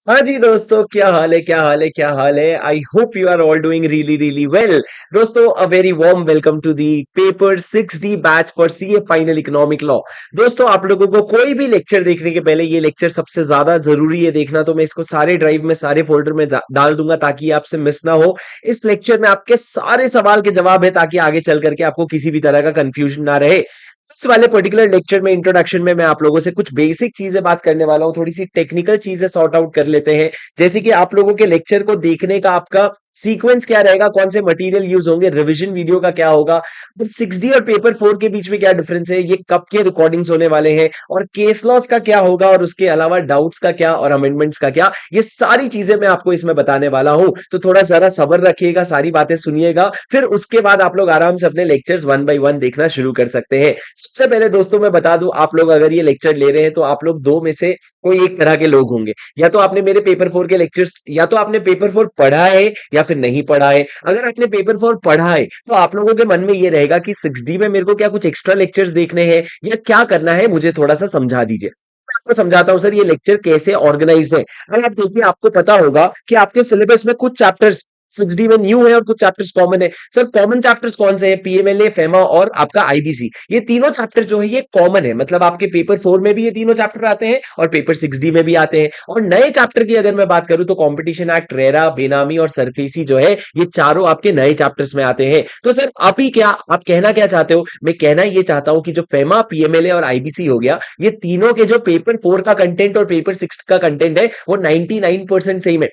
हाँ जी दोस्तों, क्या हाल है, क्या हाल है, क्या हाल है। I hope you are all doing really really well. दोस्तों, a very warm welcome to the paper 6D batch for CA final economic law. दोस्तों, आप लोगों को कोई भी लेक्चर देखने के पहले ये लेक्चर सबसे ज्यादा जरूरी है देखना, तो मैं इसको सारे ड्राइव में, सारे फोल्डर में डाल दूंगा ताकि आपसे मिस ना हो। इस लेक्चर में आपके सारे सवाल के जवाब है ताकि आगे चल करके आपको किसी भी तरह का कंफ्यूजन ना रहे। इस वाले पर्टिकुलर लेक्चर में, इंट्रोडक्शन में, मैं आप लोगों से कुछ बेसिक चीजें बात करने वाला हूं, थोड़ी सी टेक्निकल चीजें सॉर्ट आउट कर लेते हैं। जैसे कि आप लोगों के लेक्चर को देखने का आपका सीक्वेंस क्या रहेगा, कौन से मटेरियल यूज होंगे, रिवीजन वीडियो का क्या होगा, और 6D और पेपर 4 के बीच में क्या डिफरेंस है, ये कब के रिकॉर्डिंग्स होने वाले हैं, और केस लॉस का क्या होगा, और उसके अलावा डाउट्स का क्या और अमेंडमेंट्स का क्या, ये सारी चीजें मैं आपको इसमें बताने वाला हूं। तो थोड़ा जरा सब्र रखिएगा, सारी बातें सुनिएगा, फिर उसके बाद आप लोग आराम से अपने लेक्चर्स वन बाय वन देखना शुरू कर सकते हैं। सबसे पहले दोस्तों मैं बता दूं, आप लोग अगर ये लेक्चर ले रहे हैं तो आप लोग दो में से कोई एक तरह के लोग होंगे। या तो आपने मेरे पेपर 4 के लेक्चर्स, या तो आपने पेपर 4 पढ़ा है या फिर नहीं पढ़ा है। अगर आपने पेपर 4 पढ़ा है तो आप लोगों के मन में ये रहेगा कि 6D में मेरे को क्या कुछ एक्स्ट्रा लेक्चर्स देखने हैं या क्या करना है, मुझे थोड़ा सा समझा दीजिए। मैं आपको समझाता हूं सर, ये लेक्चर कैसे ऑर्गेनाइज्ड है। अगर आप देखिए, आपको पता होगा कि आपके सिलेबस में कुछ चैप्टर्स 6D में न्यू है और कुछ चैप्टर्स कॉमन है। सर, कॉमन चैप्टर्स कौन से हैं? पीएमएलए, फेमा और आपका आईबीसी। ये तीनों चैप्टर जो है ये कॉमन है, मतलब आपके पेपर 4 में भी ये तीनों चैप्टर आते हैं और पेपर 6D में भी आते हैं। और नए चैप्टर की अगर मैं बात करूं तो कंपटीशन एक्ट, रेरा, बेनामी और सरफेसी जो है, ये चारों आपके नए चैप्टर्स में आते हैं। तो सर अभी क्या आप कहना क्या चाहते हो? मैं कहना ये चाहता हूं कि जो फेमा, पीएमएलए और आईबीसी हो गया, ये तीनों के जो पेपर 4 का कंटेंट और पेपर 6 का कंटेंट है वो 99% सेम है।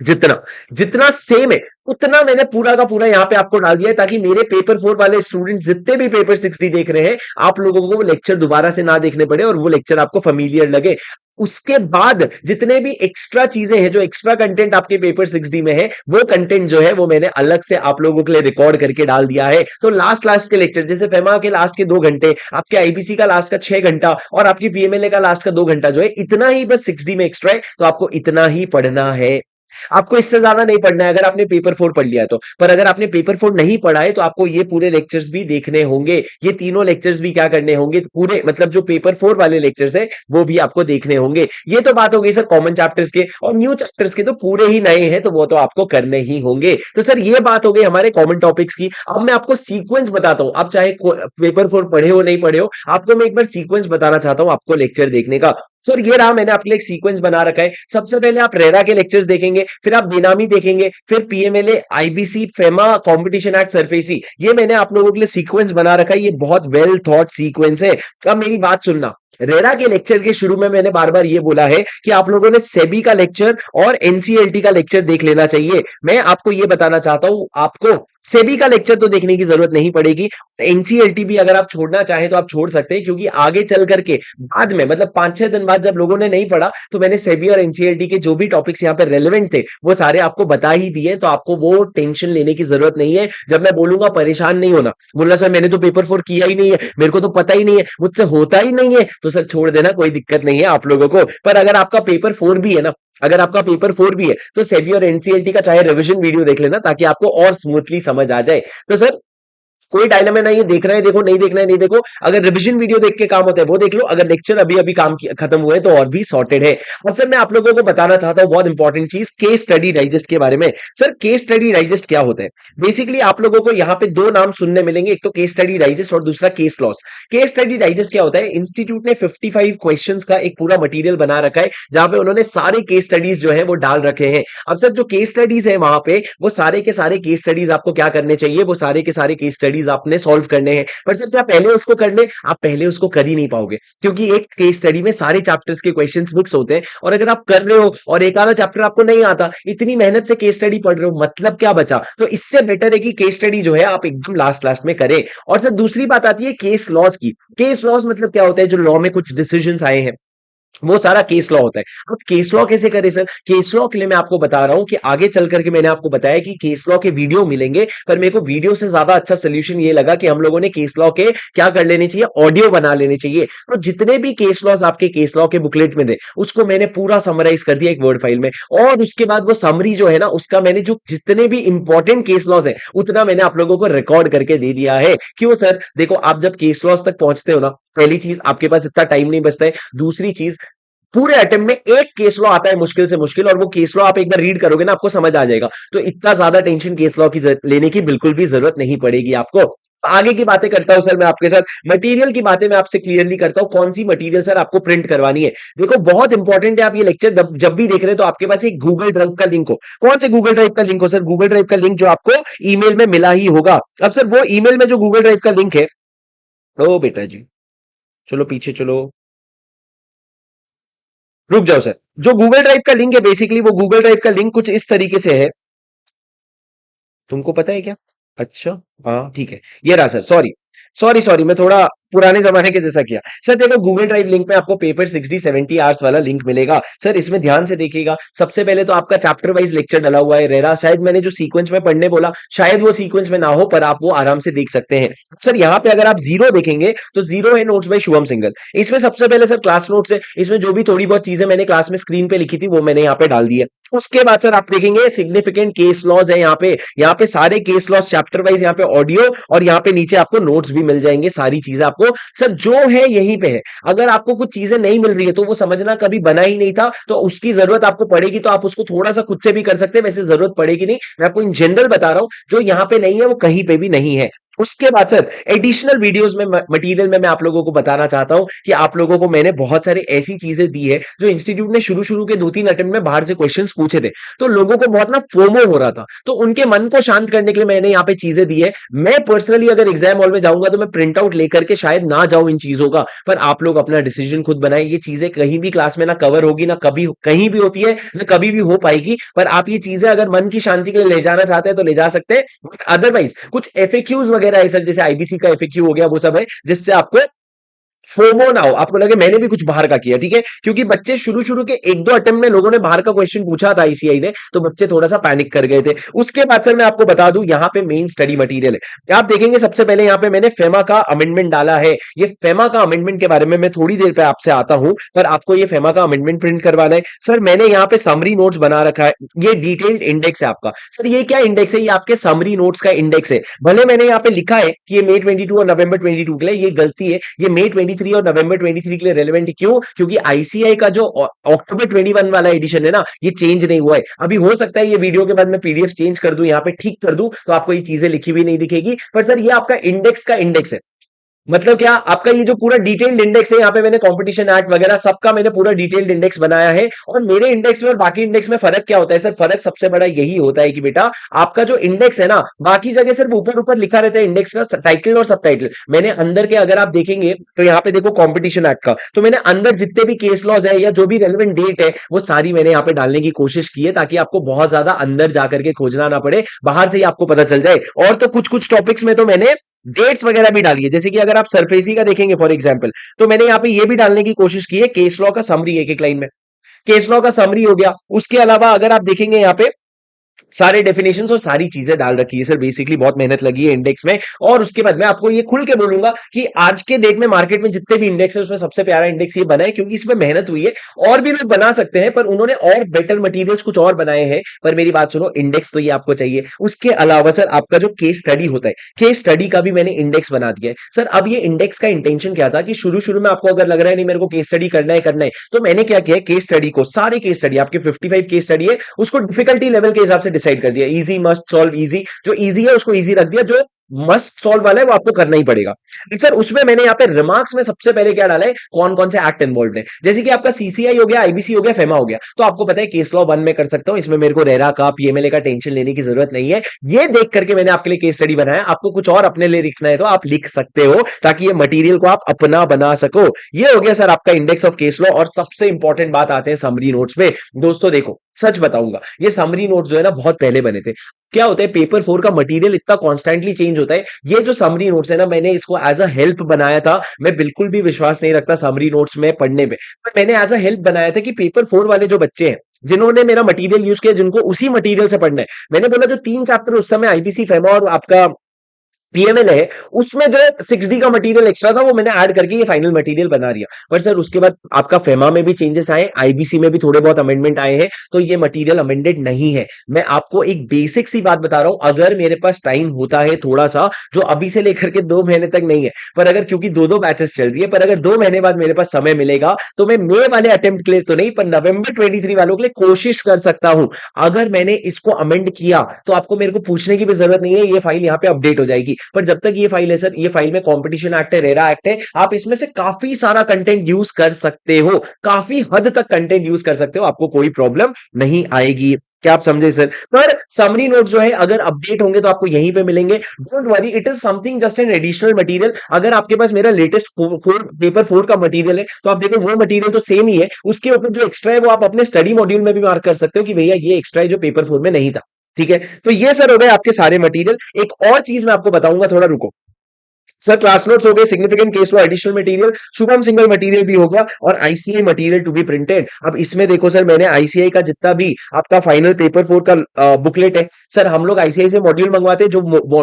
जितना जितना सेम है उतना मैंने पूरा का पूरा यहां पे आपको डाल दिया है, ताकि मेरे पेपर 4 वाले स्टूडेंट जितने भी पेपर 6D देख रहे हैं, आप लोगों को वो लेक्चर दोबारा से ना देखने पड़े और वो लेक्चर आपको फेमिलियर लगे। उसके बाद जितने भी एक्स्ट्रा चीजें हैं, जो एक्स्ट्रा कंटेंट आपके पेपर 6D में है, वो कंटेंट जो है वो मैंने अलग से आप लोगों के लिए रिकॉर्ड करके डाल दिया है। तो लास्ट लास्ट के लेक्चर, जैसे फेमा के लास्ट के 2 घंटे, आपके आईबीसी का लास्ट का 6 घंटा और आपकी पीएमएलए का लास्ट का 2 घंटा जो है, इतना ही बस 6D में एक्स्ट्रा है, तो आपको इतना ही पढ़ना है। आपको इससे ज्यादा नहीं पढ़ना है अगर आपने पेपर 4 पढ़ लिया है तो। पर अगर आपने पेपर 4 नहीं पढ़ा है तो आपको ये पूरे लेक्चर्स भी देखने होंगे। ये तीनों लेक्चर्स भी क्या करने होंगे, पूरे मतलब जो पेपर 4 वाले लेक्चर्स है वो भी आपको देखने होंगे। ये तो बात हो गई सर कॉमन चैप्टर्स के, और न्यू चैप्टर्स के तो पूरे ही नए हैं तो वो तो आपको करने ही होंगे। तो सर ये बात हो गई हमारे कॉमन टॉपिक्स की। अब मैं आपको सीक्वेंस बताता हूं, आप चाहे पेपर 4 पढ़े हो नहीं पढ़े हो, आपको मैं एक बार सीक्वेंस बताना चाहता हूं आपको लेक्चर देखने का। सर ये रहा, मैंने आपके लिए एक सीक्वेंस बना रखा है। सबसे पहले आप रेरा के लेक्चर्स देखेंगे, फिर आप बेनामी देखेंगे, फिर PMLA, IBC, FEMA, competition act, SARFAESI. ये मैंने आप लोगों के लिए सीक्वेंस बना रखा है, ये बहुत वेल थॉट सीक्वेंस है। अब मेरी बात सुनना, रेरा के लेक्चर के शुरू में मैंने बार बार ये बोला है कि आप लोगों ने सेबी का लेक्चर और एनसीएलटी का लेक्चर देख लेना चाहिए। मैं आपको ये बताना चाहता हूं, आपको सेबी का लेक्चर तो देखने की जरूरत नहीं पड़ेगी। एनसीएलटी भी अगर आप छोड़ना चाहें तो आप छोड़ सकते हैं, क्योंकि आगे चल करके बाद में, मतलब 5-6 दिन बाद जब लोगों ने नहीं पढ़ा, तो मैंने सेबी और एनसीएलटी के जो भी टॉपिक्स यहाँ पे रेलेवेंट थे वो सारे आपको बता ही दिए, तो आपको वो टेंशन लेने की जरूरत नहीं है। जब मैं बोलूंगा परेशान नहीं होना, बोलना सर मैंने तो पेपर 4 किया ही नहीं है, मेरे को तो पता ही नहीं है, मुझसे होता ही नहीं है, तो सर छोड़ देना, कोई दिक्कत नहीं है आप लोगों को। पर अगर आपका पेपर 4 भी है ना, अगर आपका पेपर 4 भी है तो सेबी और एनसीएलटी का चाहे रिवीजन वीडियो देख लेना, ताकि आपको और स्मूथली समझ आ जाए। तो सर कोई डायलेमा नहीं है, देखना है देखो, नहीं देखना है नहीं देखो। अगर रिवीजन वीडियो देख के काम होता है वो देख लो, अगर लेक्चर अभी अभी खत्म हुए तो और भी सॉर्टेड है। अब सर मैं आप लोगों को बताना चाहता हूं बहुत इंपॉर्टेंट चीज, केस स्टडी डाइजेस्ट के बारे में। सर केस स्टडी डाइजेस्ट क्या होता है? बेसिकली आप लोगों को यहाँ पे दो नाम सुनने मिलेंगे, एक तो केस स्टडी डाइजेस्ट और दूसरा case laws. Case study digest क्या होता है? इंस्टीट्यूट ने 55 क्वेश्चंस का एक पूरा मटेरियल बना रखा है, जहां पे उन्होंने सारे केस स्टडीज जो है वो डाल रखे हैं। अब सर जो केस स्टडीज है वहां पे, वो सारे के सारे केस स्टडीज आपको क्या करने चाहिए, वो सारे के सारे केस स्टडीज आपने सॉल्व करने हैं। पर सर क्या पहले उसको कर ले? आप पहले उसको कर ही नहीं पाओगे, क्योंकि एक केस स्टडी में सारे चैप्टर्स के क्वेश्चंस मिक्स होते हैं, और अगर आप कर रहे हो और एक आधा चैप्टर आपको नहीं आता, इतनी मेहनत से केस स्टडी पढ़ रहे हो, मतलब क्या बचा? तो इससे बेटर है कि केस स्टडी जो है आप एकदम लास्ट लास्ट में करें। और सर दूसरी बात आती है केस लॉस की। केस लॉस मतलब क्या होता है? जो लॉ में कुछ डिसीजंस आए हैं, वो सारा केस लॉ होता है। अब केस लॉ कैसे करें सर? केस लॉ के लिए मैं आपको बता रहा हूं कि आगे चल करके मैंने आपको बताया कि केस लॉ के वीडियो मिलेंगे, पर मेरे को वीडियो से ज्यादा अच्छा सोल्यूशन ये लगा कि हम लोगों ने केस लॉ के क्या कर लेने चाहिए, ऑडियो बना लेने चाहिए। तो जितने भी केस लॉज आपके केस लॉ के बुकलेट में थे, उसको मैंने पूरा समराइज कर दिया एक वर्ड फाइल में, और उसके बाद वो समरी जो है ना, उसका मैंने जो जितने भी इंपॉर्टेंट केस लॉज है उतना मैंने आप लोगों को रिकॉर्ड करके दे दिया है। क्यों सर? देखो, आप जब केस लॉज तक पहुंचते हो ना, पहली चीज आपके पास इतना टाइम नहीं बचता है। दूसरी चीज, पूरे अटेम्प्ट में एक केस लॉ आता है मुश्किल से मुश्किल, और वो केस लॉ आप एक बार रीड करोगे ना आपको समझ आ जाएगा। तो इतना ज्यादा टेंशन केस लॉ की लेने की बिल्कुल भी जरूरत नहीं पड़ेगी आपको। आगे की बातें करता हूं सर मैं आपके साथ, मटेरियल की बातें मैं आपसे क्लियरली करता हूं, कौन सी मटेरियल सर आपको प्रिंट करवानी है। देखो बहुत इंपॉर्टेंट है, आप ये लेक्चर जब भी देख रहे हैं तो आपके पास एक गूगल ड्राइव का लिंक हो। कौन से गूगल ड्राइव का लिंक हो सर? गूगल ड्राइव का लिंक जो आपको ईमेल में मिला ही होगा। अब सर वो ईमेल में जो गूगल ड्राइव का लिंक है, ओ बेटा जी, चलो पीछे चलो, रुक जाओ सर। जो गूगल ड्राइव का लिंक है बेसिकली, वो गूगल ड्राइव का लिंक कुछ इस तरीके से है, तुमको पता है क्या? अच्छा, हाँ ठीक है, ये रहा सर। सॉरी सॉरी सॉरी, मैं थोड़ा पुराने जमाने के जैसा किया। सर देखो गूगल ड्राइव लिंक में आपको पेपर 60-70 आवर्स वाला लिंक मिलेगा। सर इसमें ध्यान से देखिएगा, सबसे पहले तो आपका चैप्टर वाइज लेक्चर डला हुआ है रेरा, शायद मैंने जो सीक्वेंस में पढ़ने बोला शायद वो सीक्वेंस में ना हो, पर आप वो आराम से देख सकते हैं। सर यहाँ पे अगर आप जीरो देखेंगे तो जीरो है नोट्स बाय शुभम सिंगल। इसमें सबसे पहले सर क्लास नोट्स है, इसमें जो भी थोड़ी बहुत चीजें मैंने क्लास में स्क्रीन पे लिखी थी वो मैंने यहाँ पे डाल दी है। उसके बाद सर आप देखेंगे सिग्निफिकेंट केस लॉज है यहाँ पे सारे केस लॉज चैप्टर वाइज, यहाँ पे ऑडियो, और यहाँ पे नीचे आपको नोट्स भी मिल जाएंगे, सारी चीजें आपको सर जो है यहीं पे है। अगर आपको कुछ चीजें नहीं मिल रही है तो वो समझना कभी बना ही नहीं था, तो उसकी जरूरत आपको पड़ेगी तो आप उसको थोड़ा सा खुद से भी कर सकते हैं, वैसे जरूरत पड़ेगी नहीं। मैं आपको इन जनरल बता रहा हूं, जो यहाँ पे नहीं है वो कहीं पे भी नहीं है। उसके बाद सर एडिशनल वीडियोस में मटेरियल में मैं आप लोगों को बताना चाहता हूं कि आप लोगों को मैंने बहुत सारी ऐसी चीजें दी है जो इंस्टीट्यूट ने शुरू शुरू के 2-3 अटेम्प्ट में बाहर से क्वेश्चंस पूछे थे, तो लोगों को बहुत ना फोमो हो रहा था, तो उनके मन को शांत करने के लिए मैंने यहाँ पे चीजें दी है। मैं पर्सनली अगर एग्जाम हॉल में जाऊंगा तो मैं प्रिंट आउट लेकर के शायद ना जाऊं इन चीजों का, पर आप लोग अपना डिसीजन खुद बनाएं। ये चीजें कहीं भी क्लास में ना कवर होगी, ना कभी कहीं भी होती है, ना कभी भी हो पाएगी, पर आप ये चीजें अगर मन की शांति के लिए ले जाना चाहते हैं तो ले जा सकते हैं। अदरवाइज कुछ एफएक्यूज वगैरह है सर, जैसे आईबीसी का एफएक्यू हो गया, वो सब है जिससे आपको फोमो ना हो, आपको लगे मैंने भी कुछ बाहर का किया, ठीक है? क्योंकि बच्चे शुरू शुरू के 1-2 अटेम्प्ट में लोगों ने बाहर का क्वेश्चन पूछा था आईसीआई ने, तो बच्चे थोड़ा सा पैनिक कर गए थे। उसके बाद सर मैं आपको बता दूं यहाँ पे मेन स्टडी मटेरियल है। आप देखेंगे सबसे पहले यहाँ पे मैंने फेमा का अमेंडमेंट डाला है। ये फेमा का अमेंडमेंट के बारे में मैं थोड़ी देर पे आपसे आता हूं, पर आपको ये फेमा का अमेंडमेंट प्रिंट करवाना है। सर मैंने यहाँ पे समरी नोट्स बना रखा है, ये डिटेल्ड इंडेक्स है आपका। सर ये क्या इंडेक्स है? ये आपके समरी नोट्स का इंडेक्स है। भले मैंने यहाँ पे लिखा है कि ये मई 22 और नवंबर 22 के लिए, ये गलती है, ये मई 23 और नवंबर 23 के लिए रेलेवेंट है। क्यों? क्योंकि आईसीआई का जो अक्टूबर 21 वाला एडिशन है ना, ये चेंज नहीं हुआ है अभी। हो सकता है ये वीडियो के बाद मैं पीडीएफ चेंज कर दूं, यहाँ पे ठीक कर दूं, तो आपको ये चीजें लिखी हुई नहीं दिखेगी। पर सर ये आपका इंडेक्स का इंडेक्स है, मतलब क्या आपका ये जो पूरा डिटेल्ड इंडेक्स है, यहाँ पे मैंने कंपटीशन एक्ट वगैरह सबका मैंने पूरा डिटेल्ड इंडेक्स बनाया है। और मेरे इंडेक्स में और बाकी इंडेक्स में फर्क क्या होता है सर? फर्क सबसे बड़ा यही होता है कि बेटा आपका जो इंडेक्स है ना, बाकी जगह सिर्फ ऊपर ऊपर लिखा रहता है इंडेक्स का टाइटल और सब टाइटल, मैंने अंदर के अगर आप देखेंगे तो यहाँ पे देखो कॉम्पिटिशन एक्ट का, तो मैंने अंदर जितने भी केस लॉज है या जो भी रेलिवेंट डेट है वो सारी मैंने यहाँ पे डालने की कोशिश की है, ताकि आपको बहुत ज्यादा अंदर जाकर के खोजना ना पड़े, बाहर से ही आपको पता चल जाए। और तो कुछ कुछ टॉपिक्स में तो मैंने डेट्स वगैरह भी डाली है, जैसे कि अगर आप सरफेसी का देखेंगे फॉर एग्जांपल, तो मैंने यहाँ पे ये भी डालने की कोशिश की है केस लॉ का समरी, एक एक लाइन में केस लॉ का समरी हो गया। उसके अलावा अगर आप देखेंगे यहाँ पे सारे डेफिनेशंस और सारी चीजें डाल रखी है सर, बेसिकली बहुत मेहनत लगी है इंडेक्स में। और उसके बाद मैं आपको ये खुल के बोलूंगा कि आज के डेट में मार्केट में जितने भी इंडेक्स है उसमें सबसे प्यारा इंडेक्स ये बना है, क्योंकि इसमें मेहनत हुई है। और भी लोग बना सकते हैं पर उन्होंने और बेटर मटेरियल्स कुछ और बनाए हैं, पर मेरी बात सुनो, इंडेक्स तो ये आपको चाहिए। उसके अलावा सर आपका जो केस स्टडी होता है, केस स्टडी का भी मैंने इंडेक्स बना दिया है सर। अब ये इंडेक्स का इंटेंशन क्या था कि शुरू शुरू में आपको अगर लग रहा है नहीं मेरे को केस स्टडी करना है, तो मैंने क्या किया, केस स्टडी को, सारे केस स्टडी आपके 55 केस स्टडी है, उसको डिफिकल्टी लेवल के हिसाब से डिसाइड कर दिया। इजी, मस्ट, सॉल्व, इजी, जो इजी है उसको इजी रख दिया, जो मस्ट सॉल्व वाला है वो आपको करना ही पड़ेगा। सर उसमें मैंने यहाँ पे रिमार्क्स में सबसे पहले क्या डाला है, कौन कौन से एक्ट इन्वॉल्व है, जैसे कि आपका सीसीआई हो गया, आईबीसी हो गया, फेमा हो गया, तो आपको पता है केस लॉ 1 में कर सकता हूं, इसमें मेरे को रेरा का, पीएमएलए का टेंशन लेने की जरूरत नहीं है। ये देख करके मैंने आपके लिए केस स्टडी बनाया। आपको कुछ और अपने लिए लिखना है तो आप लिख सकते हो, ताकि ये मटेरियल को आप अपना बना सको। ये हो गया सर आपका इंडेक्स ऑफ केस लॉ। और सबसे इंपॉर्टेंट बात आते हैं समरी नोट्स पे। दोस्तों देखो सच बताऊंगा, ये समरी नोट्स जो है ना बहुत पहले बने थे। क्या होता है, पेपर 4 का मटेरियल इतना कॉन्स्टेंटली चेंज होता है। ये जो समरी नोट्स है ना, मैंने इसको एज अ हेल्प बनाया था। मैं बिल्कुल भी विश्वास नहीं रखता समरी नोट्स में पढ़ने पे, पर मैंने एज अ हेल्प बनाया था कि पेपर 4 वाले जो बच्चे हैं जिन्होंने मेरा मटेरियल यूज किया, जिनको उसी मटेरियल से पढ़ना है, मैंने बोला जो 3 चैप्टर उस समय आईबीसी, फेमा और आपका पीएमएल है, उसमें जो 6D का मटेरियल एक्स्ट्रा था वो मैंने ऐड करके ये फाइनल मटेरियल बना दिया। पर सर उसके बाद आपका फेमा में भी चेंजेस आए, आईबीसी में भी थोड़े बहुत अमेंडमेंट आए हैं, तो ये मटेरियल अमेंडेड नहीं है। मैं आपको एक बेसिक सी बात बता रहा हूं, अगर मेरे पास टाइम होता है थोड़ा सा, जो अभी से लेकर के 2 महीने तक नहीं है, पर अगर क्योंकि दो दो बैचेस चल रही है, पर अगर 2 महीने बाद मेरे पास समय मिलेगा तो मैं मई वाले अटेम्प्ट के लिए तो नहीं, पर नवंबर 23 वालों के लिए कोशिश कर सकता हूं। अगर मैंने इसको अमेंड किया तो आपको मेरे को पूछने की भी जरूरत नहीं है, ये फाइल यहाँ पे अपडेट हो जाएगी। पर जब तक ये फाइल है सर, ये फाइल में कंपटीशन एक्ट है, रेरा एक्ट है, आप इसमें से काफी सारा कंटेंट यूज कर सकते हो, काफी हद तक कंटेंट यूज कर सकते हो, आपको कोई प्रॉब्लम नहीं आएगी। क्या आप समझे सर? पर समरी नोट जो है अगर अपडेट होंगे तो आपको यहीं पे मिलेंगे। Don't worry, it is something just an additional material. अगर आपके पास मेरा लेटेस्ट पेपर 4 का मटेरियल है तो आप देखो वो मटेरियल तो सेम ही है, उसके ऊपर जो एक्स्ट्रा है वो आप अपने स्टडी मॉड्यूल में भी मार्क कर सकते हो कि भैया ये एक्स्ट्रा है जो पेपर 4 में नहीं था। ठीक है, तो ये सर हो गए आपके सारे मटेरियल। एक और चीज मैं आपको बताऊंगा, थोड़ा रुको सर। क्लास नोट्स हो गए, significant case law additional material, Shubham Singhal material भी हो गया, और ICI material to be printed. अब इसमें देखो सर, मैंने आईसीआई का जितना भी आपका फाइनल पेपर 4 का बुकलेट है सर, हम लोग आईसीआई से मॉड्यूल मंगवाते हैं, जो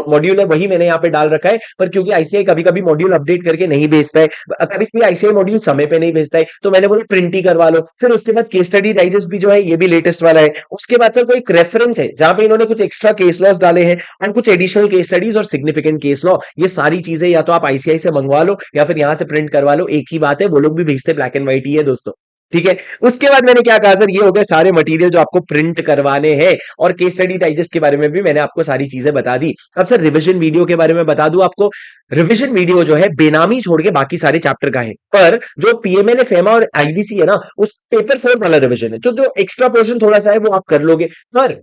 मॉड्यूल है वही मैंने यहाँ पे डाल रखा है। पर क्योंकि आईसीआई कभी कभी मॉड्यूल अपडेट करके नहीं भेजता है, कभी कभी आईसीआई मॉड्यूल समय पे नहीं भेजता है, तो मैंने बोला प्रिंट ही करवा लो। फिर उसके बाद केस स्टडी डाइजेस्ट भी जो है ये भी लेटेस्ट वाला है। उसके बाद सर कोई रेफरेंस है जहां पे इन्होंने कुछ एक्स्ट्रा केस लॉस डाले हैं और कुछ एडिशनल केस स्टडीज और सिग्निफिकेंट केस लॉ, ये सारी चीजें या तो आप आईसीआई से मंगवा लो या फिर यहां से प्रिंट करवा लो, एक ही बात है, वो लोग भी भेजते ब्लैक एंड व्हाइट ही है दोस्तों। ठीक है, उसके बाद मैंने क्या कहा सर, ये हो गए सारे मटेरियल जो आपको प्रिंट करवाने हैं, और केस स्टडी डाइजेस्ट के बारे में भी मैंने आपको सारी चीजें बता दी। अब सर रिवीजन वीडियो के बारे में बता दूं आपको। रिवीजन वीडियो जो है बेनामी छोड़ के बाकी सारे चैप्टर का है, पर जो पीएमएल फेमा और आईबीसी है ना, उस पेपर 4 वाला रिवीजन है, जो एक्स्ट्रा पोर्शन थोड़ा सा है वो आप कर लोगे। पर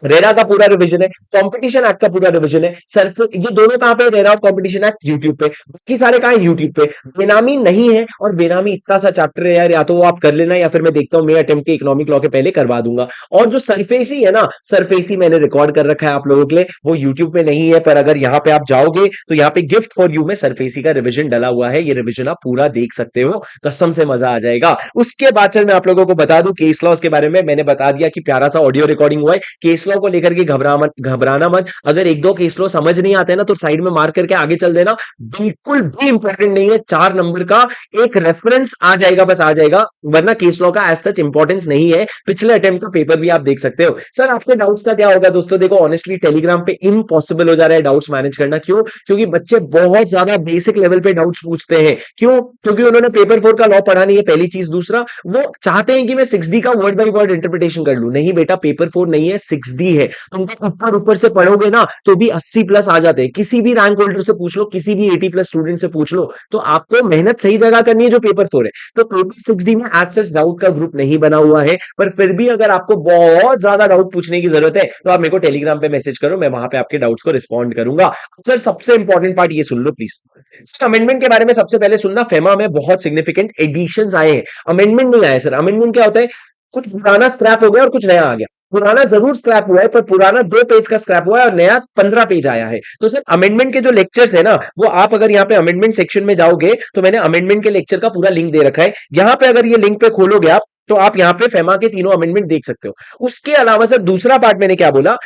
रेरा का पूरा रिवीजन है, कंपटीशन एक्ट का पूरा रिवीजन है, सर्फ ये दोनों कहां पे, रेरा और कंपटीशन एक्ट यूट्यूब पे, बाकी सारे कहां है, यूट्यूब पे। बेनामी नहीं है, और बेनामी इतना सा चैप्टर है यार, या तो वो आप कर लेना या फिर मैं देखता हूं मैं अटेम्प्ट के इकोनॉमिक लॉ के पहले करवा दूंगा। और जो सरफेसी है ना, सरफेसी मैंने रिकॉर्ड कर रखा है आप लोगों के लिए, वो यूट्यूब पे नहीं है, पर अगर यहाँ पे आप जाओगे तो यहाँ पे गिफ्ट फॉर यू में सरफेसी का रिवीजन डला हुआ है, ये रिवीजन आप पूरा देख सकते हो, कसम से मजा आ जाएगा। उसके बाद सर मैं आप लोगों को बता दूं केस लॉस के बारे में, मैंने बता दिया कि प्यारा सा ऑडियो रिकॉर्डिंग हुआ है। केस लॉ को लेकर के घबराना मत, अगर एक दो केस लॉ समझ नहीं आते ना तो साइड में मार्क करके आगे चल देना, बिल्कुल भी इंपॉर्टेंट नहीं है, 4 नंबर का एक रेफरेंस आ जाएगा, बस आ जाएगा, वरना केस लॉ का एज सच इंपॉर्टेंस नहीं है। पिछले अटेम्प्ट का पेपर भी आप देख सकते हो। सर आपके डाउट्स का क्या होगा दोस्तों, देखो ऑनेस्टली टेलीग्राम पे इम्पॉसिबल हो जा रहा है डाउट्स मैनेज करना। क्यों? क्योंकि बच्चे बहुत ज्यादा बेसिक लेवल पे डाउट्स पूछते हैं। क्यों? क्योंकि उन्होंने पेपर 4 का लॉ पढ़ा नहीं है, पहली चीज। दूसरा, वो चाहते हैं कि मैं 6D का वर्ड बाई वर्ड इंटरप्रिटेशन कर लूं। नहीं बेटा, पेपर 4 नहीं है, 6D है। तुमको ऊपर ऊपर से पढ़ोगे ना तो भी 80+ आ जाते हैं। किसी भी रैंक होल्डर से पूछ लो, किसी भी 80+ स्टूडेंट से पूछ लो, तो आपको मेहनत सही जगह करनी है जो पेपर 4 है। तो पेपर 6D में एज सच डाउट का ग्रुप नहीं बना हुआ है, पर फिर भी अगर आपको बहुत ज्यादा डाउट पूछने की जरूरत है तो आप मेरे को टेलीग्राम पे मैसेज करो, मैं वहां पे आपके डाउट्स को रिस्पॉन्ड करूंगा। सर सबसे इंपॉर्टेंट पार्ट ये सुन लो प्लीज। सर अमेंडमेंट के बारे में सबसे पहले सुनना, फेमा में बहुत सिग्निफिकेंट एडिशंस आए हैं, अमेंडमेंट नहीं आया सर। अमेंडमेंट क्या होता है, कुछ पुराना स्क्रैप हो गया और कुछ नया आ गया। पुराना जरूर स्क्रैप हुआ है, पर पुराना 2 पेज का स्क्रैप हुआ है और नया 15 पेज आया है। तो सर अमेंडमेंट के जो लेक्चर्स है ना, वो आप अगर यहाँ पे अमेंडमेंट सेक्शन में जाओगे तो मैंने अमेंडमेंट के लेक्चर का पूरा लिंक दे रखा है। यहाँ पे अगर ये लिंक पे खोलोगे आप तो आप यहाँ पे फेमा के तीनों अमेंडमेंट देख सकते हो। उसके अलावा सर दूसरा पार्ट मैंने क्या बोला,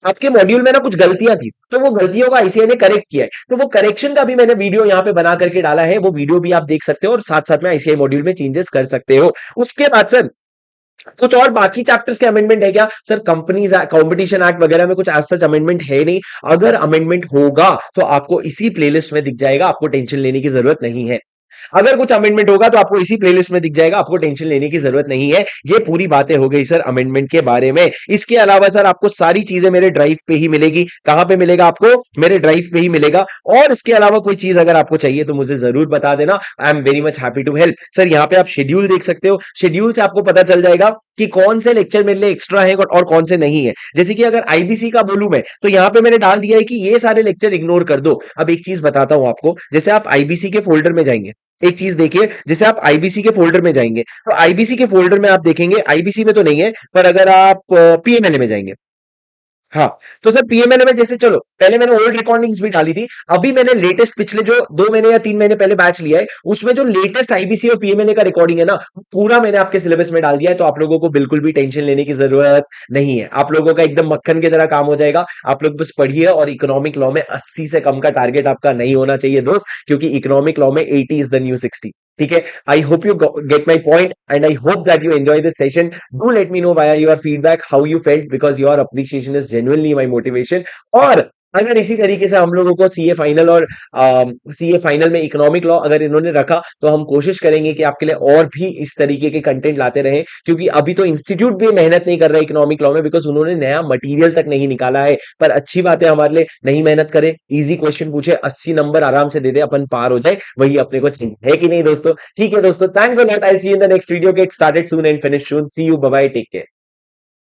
आपके मॉड्यूल में ना कुछ गलतियां थी, तो वो गलतियों का आईसीआई ने करेक्ट किया है, तो वो करेक्शन का भी मैंने वीडियो यहाँ पे बना करके डाला है, वो वीडियो भी आप देख सकते हो और साथ साथ में आईसीआई मॉड्यूल में चेंजेस कर सकते हो। उसके बाद सर कुछ और बाकी चैप्टर्स के अमेंडमेंट है क्या सर, कंपनीज कंपटीशन एक्ट वगैरह में कुछ एज सच अमेंडमेंट है नहीं। अगर अमेंडमेंट होगा तो आपको इसी प्लेलिस्ट में दिख जाएगा, आपको टेंशन लेने की जरूरत नहीं है। अगर कुछ अमेंडमेंट होगा तो आपको इसी प्लेलिस्ट में दिख जाएगा, आपको टेंशन लेने की जरूरत नहीं है। ये पूरी बातें हो गई सर अमेंडमेंट के बारे में। इसके अलावा सर आपको सारी चीजें मेरे ड्राइव पे ही मिलेगी। कहां पे मिलेगा आपको? मेरे ड्राइव पे ही मिलेगा। और इसके अलावा कोई चीज अगर आपको चाहिए तो मुझे जरूर बता देना, I am very much happy to help. Sir यहाँ पे आप शेड्यूल देख सकते हो, शेड्यूल से आपको पता चल जाएगा कि कौन से लेक्चर मेरे लिए एक्स्ट्रा है और कौन से नहीं है। जैसे कि अगर आईबीसी का बोलूं मैं, तो यहाँ पे मैंने डाल दिया है कि ये सारे लेक्चर इग्नोर कर दो। अब एक चीज बताता हूं आपको, जैसे आप आईबीसी के फोल्डर में जाएंगे, एक चीज देखिए, जैसे आप आईबीसी के फोल्डर में जाएंगे तो आईबीसी के फोल्डर में आप देखेंगे, आईबीसी में तो नहीं है, पर अगर आप पीएमएल में जाएंगे, हाँ, तो सर पीएमएलए में जैसे चलो पहले मैंने ओल्ड रिकॉर्डिंग्स भी डाली थी, अभी मैंने लेटेस्ट पिछले जो 2 महीने या 3 महीने पहले बैच लिया है, उसमें जो लेटेस्ट आईबीसी और पीएमएलए का रिकॉर्डिंग है ना, वो पूरा मैंने आपके सिलेबस में डाल दिया है, तो आप लोगों को बिल्कुल भी टेंशन लेने की जरूरत नहीं है। आप लोगों का एकदम मक्खन की तरह काम हो जाएगा। आप लोग बस पढ़िए, और इकोनॉमिक लॉ में 80 से कम का टारगेट आपका नहीं होना चाहिए दोस्त, क्योंकि इकोनॉमिक लॉ में 80 इज द न्यू 60। ठीक है, I hope you get my point and I hope that you enjoy this session. Do let me know via your feedback how you felt, because your appreciation is genuinely my motivation. और अगर इसी तरीके से हम लोगों को CA final और CA final में इकोनॉमिक लॉ अगर इन्होंने रखा, तो हम कोशिश करेंगे कि आपके लिए और भी इस तरीके के कंटेंट लाते रहें, क्योंकि अभी तो इंस्टीट्यूट भी मेहनत नहीं कर रहा है इकोनॉमिक लॉ में, बिकॉज उन्होंने नया मटेरियल तक नहीं निकाला है। पर अच्छी बात है हमारे लिए, नहीं मेहनत करे, इजी क्वेश्चन पूछे, 80 नंबर आराम से दे दे, अपन पार हो जाए, वही अपने को चाहिए, है कि नहीं दोस्तों? ठीक है दोस्तों, thanks a lot, I see you in the next video. Get started soon and finish soon. See you, bye bye, take care.